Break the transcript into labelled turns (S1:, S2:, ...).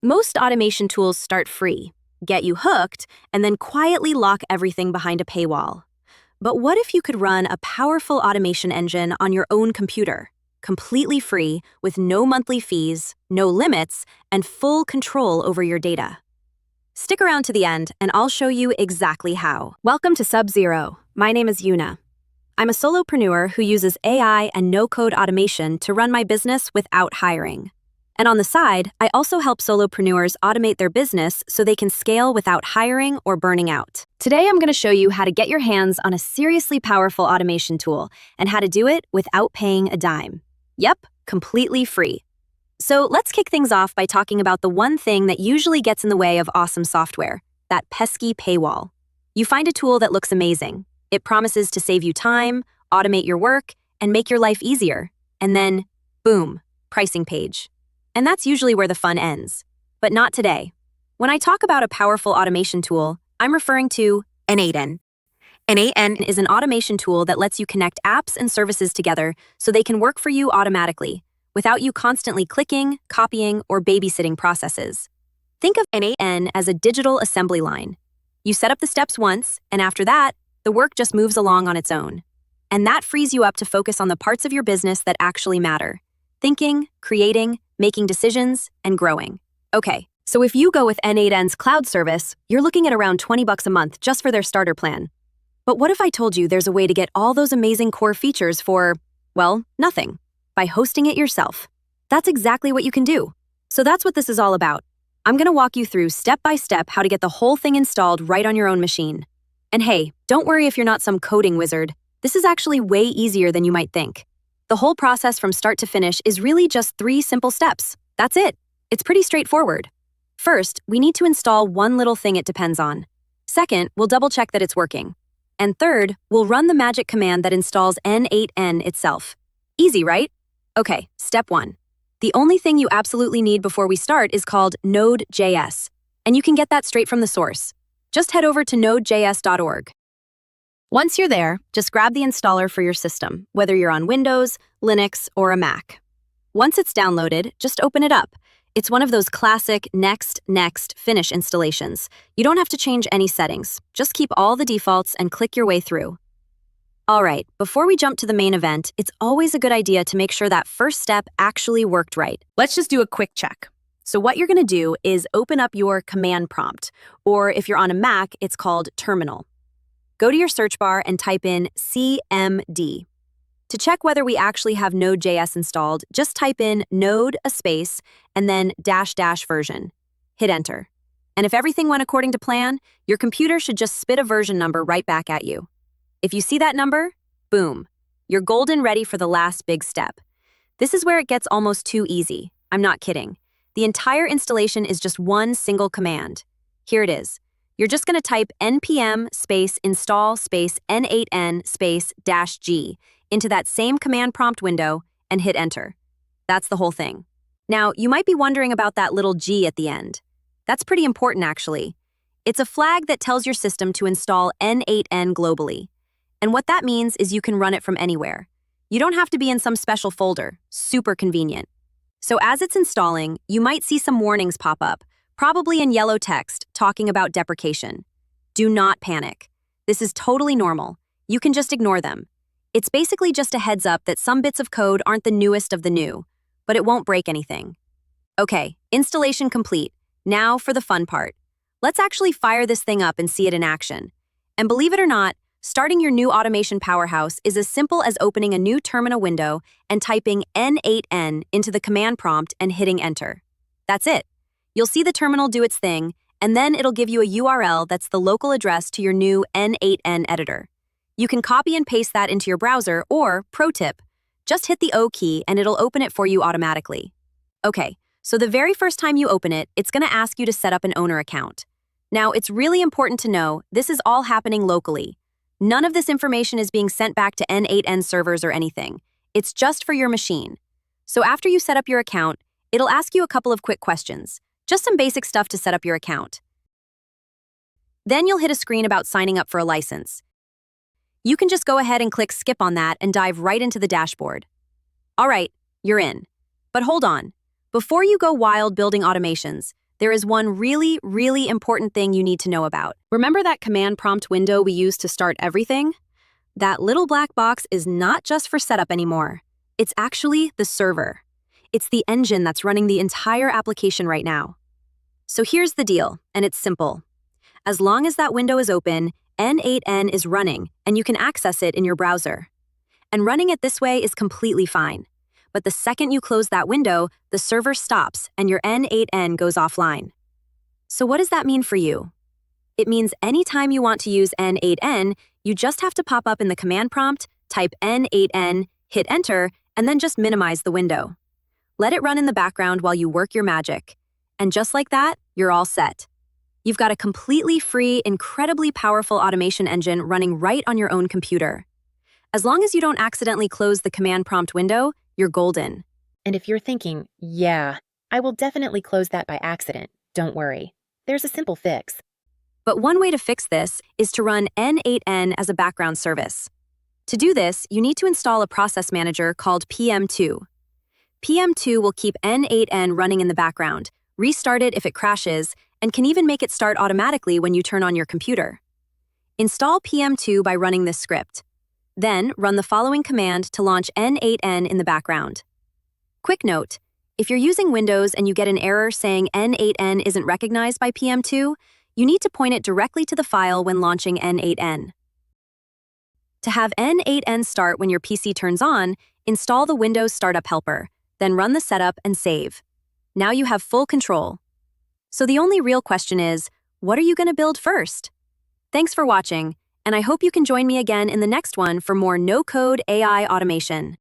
S1: Most automation tools start free, get you hooked, and then quietly lock everything behind a paywall. But what if you could run a powerful automation engine on your own computer, completely free, with no monthly fees, no limits, and full control over your data? Stick around to the end, and I'll show you exactly how. Welcome to Sub-Zero. My name is Yuna. I'm a solopreneur who uses AI and no-code automation to run my business without hiring. And on the side, I also help solopreneurs automate their business so they can scale without hiring or burning out. Today, I'm going to show you how to get your hands on a seriously powerful automation tool and how to do it without paying a dime. Yep, completely free. So let's kick things off by talking about the one thing that usually gets in the way of awesome software, that pesky paywall. You find a tool that looks amazing. It promises to save you time, automate your work, and make your life easier. And then, boom, pricing page. And that's usually where the fun ends. But not today. When I talk about a powerful automation tool, I'm referring to n8n. n8n is an automation tool that lets you connect apps and services together so they can work for you automatically, without you constantly clicking, copying, or babysitting processes. Think of n8n as a digital assembly line. You set up the steps once, and after that, the work just moves along on its own. And that frees you up to focus on the parts of your business that actually matter: thinking, creating, making decisions, and growing. Okay, so if you go with n8n's cloud service, you're looking at around $20 a month just for their starter plan. But what if I told you there's a way to get all those amazing core features for, well, nothing, by hosting it yourself? That's exactly what you can do. So that's what this is all about. I'm going to walk you through step by step how to get the whole thing installed right on your own machine. And hey, don't worry if you're not some coding wizard. This is actually way easier than you might think. The whole process from start to finish is really just 3 simple steps. That's it. It's pretty straightforward. First, we need to install one little thing it depends on. Second, we'll double-check that it's working. And third, we'll run the magic command that installs n8n itself. Easy, right? Okay, step 1. The only thing you absolutely need before we start is called Node.js, and you can get that straight from the source. Just head over to nodejs.org. Once you're there, just grab the installer for your system, whether you're on Windows, Linux, or a Mac. Once it's downloaded, just open it up. It's one of those classic next, finish installations. You don't have to change any settings. Just keep all the defaults and click your way through. All right, before we jump to the main event, it's always a good idea to make sure that first step actually worked right. Let's just do a quick check. So what you're going to do is open up your command prompt, or if you're on a Mac, it's called terminal. Go to your search bar and type in CMD. To check whether we actually have Node.js installed, just type in node, a space, and then -- version. Hit enter. And if everything went according to plan, your computer should just spit a version number right back at you. If you see that number, boom, you're golden ready for the last big step. This is where it gets almost too easy. I'm not kidding. The entire installation is just one single command. Here it is. You're just going to type npm space install space n8n space -g into that same command prompt window and hit enter. That's the whole thing. Now, you might be wondering about that little G at the end. That's pretty important, actually. It's a flag that tells your system to install n8n globally. And what that means is you can run it from anywhere. You don't have to be in some special folder. Super convenient. So as it's installing, you might see some warnings pop up, probably in yellow text, talking about deprecation. Do not panic. This is totally normal. You can just ignore them. It's basically just a heads up that some bits of code aren't the newest of the new, but it won't break anything. Okay, installation complete. Now for the fun part. Let's actually fire this thing up and see it in action. And believe it or not, starting your new automation powerhouse is as simple as opening a new terminal window and typing n8n into the command prompt and hitting enter. That's it. You'll see the terminal do its thing, and then it'll give you a URL that's the local address to your new n8n editor. You can copy and paste that into your browser, or, pro tip, just hit the O key and it'll open it for you automatically. Okay, so the very first time you open it, it's going to ask you to set up an owner account. Now, it's really important to know this is all happening locally. None of this information is being sent back to n8n servers or anything. It's just for your machine. So after you set up your account, it'll ask you a couple of quick questions. Just some basic stuff to set up your account. Then you'll hit a screen about signing up for a license. You can just go ahead and click skip on that and dive right into the dashboard. All right, you're in. But hold on. Before you go wild building automations, there is one really, really important thing you need to know about. Remember that command prompt window we used to start everything? That little black box is not just for setup anymore. It's actually the server. It's the engine that's running the entire application right now. So here's the deal, and it's simple. As long as that window is open, n8n is running, and you can access it in your browser. And running it this way is completely fine. But the second you close that window, the server stops and your n8n goes offline. So what does that mean for you? It means anytime you want to use n8n, you just have to pop up in the command prompt, type n8n, hit enter, and then just minimize the window. Let it run in the background while you work your magic. And just like that, you're all set. You've got a completely free, incredibly powerful automation engine running right on your own computer. As long as you don't accidentally close the command prompt window, you're golden.
S2: And if you're thinking, yeah, I will definitely close that by accident, don't worry. There's a simple fix.
S1: But one way to fix this is to run n8n as a background service. To do this, you need to install a process manager called PM2. PM2 will keep n8n running in the background, restart it if it crashes, and can even make it start automatically when you turn on your computer. Install PM2 by running this script. Then, run the following command to launch n8n in the background. Quick note, if you're using Windows and you get an error saying n8n isn't recognized by PM2, you need to point it directly to the file when launching n8n. To have n8n start when your PC turns on, install the Windows Startup Helper, then run the setup and save. Now you have full control. So the only real question is, what are you going to build first? Thanks for watching, and I hope you can join me again in the next one for more no-code AI automation.